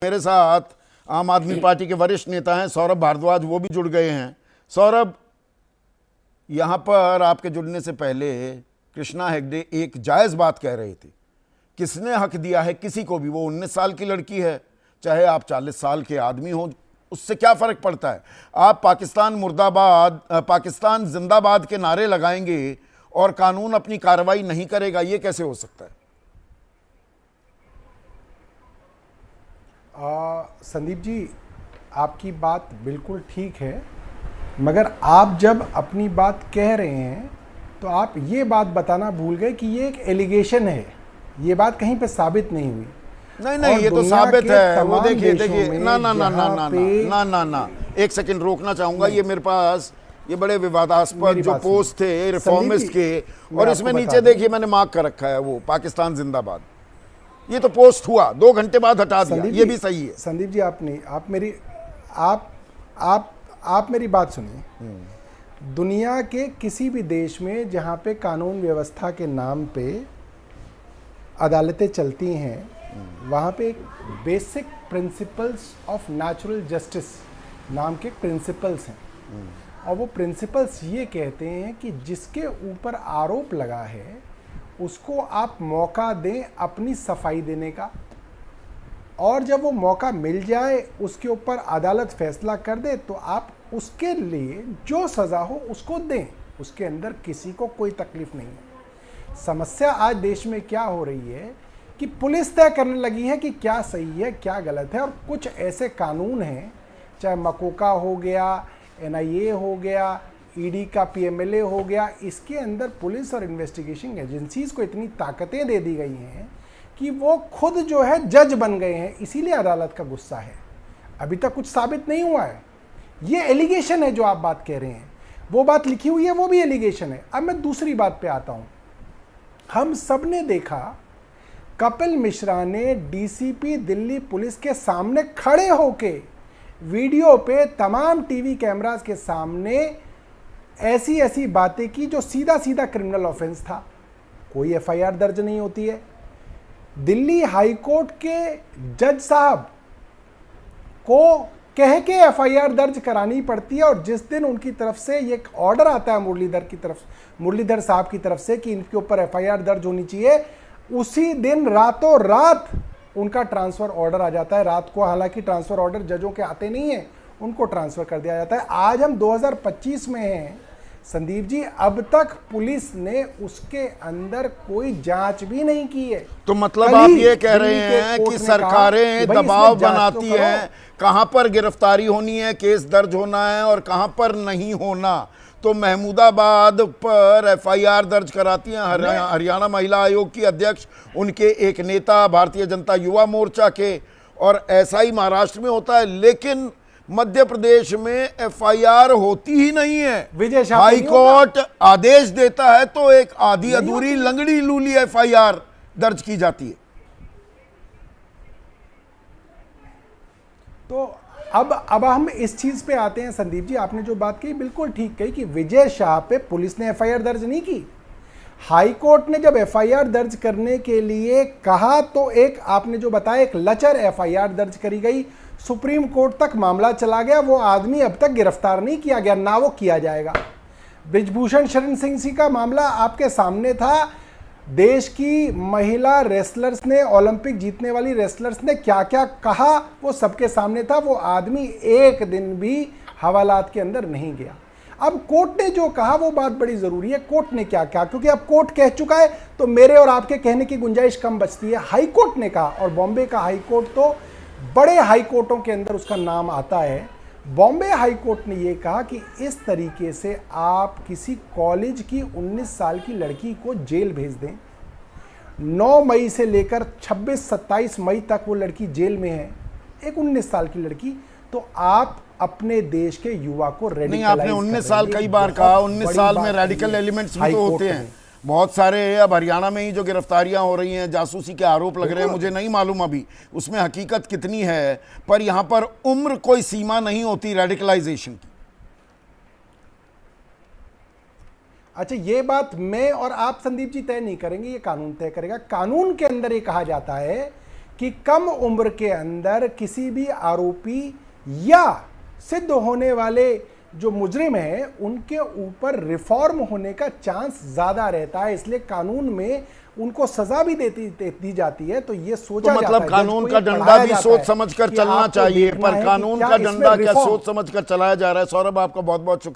मेरे साथ आम आदमी पार्टी के वरिष्ठ नेता हैं सौरभ भारद्वाज, वो भी जुड़ गए हैं। सौरभ, यहां पर आपके जुड़ने से पहले कृष्णा हेगड़े एक जायज बात कह रहे थे। किसने हक दिया है किसी को भी? वो 19 साल की लड़की है, चाहे आप 40 साल के आदमी हो, उससे क्या फर्क पड़ता है? आप पाकिस्तान मुर्दाबाद, पाकिस्तान जिंदाबाद के नारे लगाएंगे और कानून अपनी कार्रवाई नहीं करेगा, ये कैसे हो सकता है? संदीप जी, आपकी बात बिल्कुल ठीक है, मगर आप जब अपनी बात कह रहे हैं तो आप ये बात बताना भूल गए कि ये एक एलिगेशन है, ये बात कहीं पे साबित नहीं हुई। नहीं, ये तो साबित है। वो देखिए ना ना ना ना ना ना ना ना, एक सेकंड रोकना चाहूंगा। ये मेरे पास ये बड़े विवादास्पद जो पोस्ट थे रिफॉर्मिस्ट के, और इसमें नीचे देखिए मैंने मार्क कर रखा है वो पाकिस्तान जिंदाबाद। ये तो पोस्ट हुआ, 2 घंटे बाद हटा दिया, ये भी सही है। संदीप जी, आप मेरी बात सुनिए। दुनिया के किसी भी देश में जहां पे कानून व्यवस्था के नाम पे अदालतें चलती हैं, वहां पे एक basic principles of natural justice नाम के प्रिंसिपल्स हैं, और वो प्रिंसिपल्स ये कहते हैं कि जिसके ऊपर आरोप लगा है उसको आप मौका दें अपनी सफाई देने का, और जब वो मौका मिल जाए उसके ऊपर अदालत फैसला कर दे तो आप उसके लिए जो सज़ा हो उसको दें, उसके अंदर किसी को कोई तकलीफ नहीं है। समस्या आज देश में क्या हो रही है कि पुलिस तय करने लगी है कि क्या सही है क्या गलत है, और कुछ ऐसे कानून हैं, चाहे मकोका हो गया, NIA हो गया, ED का PMLA हो गया, इसके अंदर पुलिस और इन्वेस्टिगेशन एजेंसीज को इतनी ताकतें दे दी गई हैं कि वो खुद जो है जज बन गए हैं, इसीलिए अदालत का गुस्सा है। अभी तक कुछ साबित नहीं हुआ है, ये एलिगेशन है जो आप बात कह रहे हैं, वो बात लिखी हुई है वो भी एलिगेशन है। अब मैं दूसरी बात पे आता हूं। हम सब ने देखा कपिल मिश्रा ने DCP दिल्ली पुलिस के सामने खड़े होके वीडियो पे तमाम टीवी कैमरास के सामने ऐसी ऐसी बातें की जो सीधा सीधा क्रिमिनल ऑफेंस था। कोई FIR दर्ज नहीं होती है। दिल्ली हाई कोर्ट के जज साहब को कह के FIR दर्ज करानी पड़ती है, और जिस दिन उनकी तरफ से एक ऑर्डर आता है मुरलीधर साहब की तरफ से कि इनके ऊपर FIR दर्ज होनी चाहिए, उसी दिन रातों रात उनका ट्रांसफर ऑर्डर आ जाता है। रात को, हालांकि ट्रांसफर ऑर्डर जजों के आते नहीं है, उनको ट्रांसफर कर दिया जाता है। आज हम 2025 में हैं संदीप जी, अब तक पुलिस ने उसके अंदर कोई जांच भी नहीं की है। तो मतलब आप ये कह रहे हैं कि सरकारें दबाव बनाती हैं कहां पर गिरफ्तारी होनी है, केस दर्ज होना है और कहां पर नहीं होना। तो महमूदाबाद पर FIR दर्ज कराती हैं हरियाणा महिला आयोग की अध्यक्ष, उनके एक नेता भारतीय जनता युवा मोर्चा के, और ऐसा ही महाराष्ट्र में होता है। लेकिन मध्य प्रदेश में FIR होती ही नहीं है। हाई कोर्ट आदेश देता है तो एक आधी अधूरी लंगड़ी लूली FIR दर्ज की जाती है। तो अब हम इस चीज पे आते हैं संदीप जी, आपने जो बात कही बिल्कुल ठीक कही कि विजय शाह पे पुलिस ने FIR दर्ज नहीं की। हाई कोर्ट ने जब FIR दर्ज करने के लिए कहा तो एक आपने जो बताया एक लचर FIR दर्ज करी गई, सुप्रीम कोर्ट तक मामला चला गया, वो आदमी अब तक गिरफ्तार नहीं किया गया, ना वो किया जाएगा। ब्रिजभूषण शरण सिंह का मामला आपके सामने था। देश की महिला रेसलर्स ने, ओलंपिक जीतने वाली रेसलर्स ने क्या क्या कहा वो सबके सामने था। वो आदमी एक दिन भी हवालात के अंदर नहीं गया। अब कोर्ट ने जो कहा वो बात बड़ी जरूरी है। कोर्ट ने क्या कहा, क्योंकि अब कोर्ट कह चुका है तो मेरे और आपके कहने की गुंजाइश कम बचती है। हाई कोर्ट ने कहा, और बॉम्बे का हाई कोर्ट तो बड़े हाई कोर्टों के अंदर उसका नाम आता है। बॉम्बे हाई कोर्ट ने यह कहा कि इस तरीके से आप किसी कॉलेज की 19 साल की लड़की को जेल भेज दें, 9 मई से लेकर 26-27 मई तक वो लड़की जेल में है, एक 19 साल की लड़की, तो आप अपने देश के युवा को रेडिकलाइज नहीं, आपने 19 साल कई बार कहा, 19 साल में रेडिकल एलिमेंट्स भी तो होते हैं बहुत सारे। अब हरियाणा में ही जो गिरफ्तारियां हो रही हैं, जासूसी के आरोप लग रहे हैं, मुझे नहीं मालूम अभी उसमें हकीकत कितनी है, पर यहां पर उम्र कोई सीमा नहीं होती रेडिकलाइजेशन की। अच्छा, ये बात मैं और आप संदीप जी तय नहीं करेंगे, ये कानून तय करेगा। कानून के अंदर ये कहा जाता है कि कम उम्र के अंदर किसी भी आरोपी या सिद्ध होने वाले जो मुजरिम हैं उनके ऊपर रिफॉर्म होने का चांस ज्यादा रहता है, इसलिए कानून में उनको सजा भी दी जाती है। तो ये सोचा तो जाता है, मतलब कानून जज को का ये डंडा पढ़ाया भी जाता सोच है समझ कर कि चलना आपको चाहिए, देखना है पर कि कानून क्या का इसमें डंडा क्या रिफॉर्म सोच समझ कर चलाया जा रहा है। सौरभ, आपका बहुत बहुत शुक्रिया।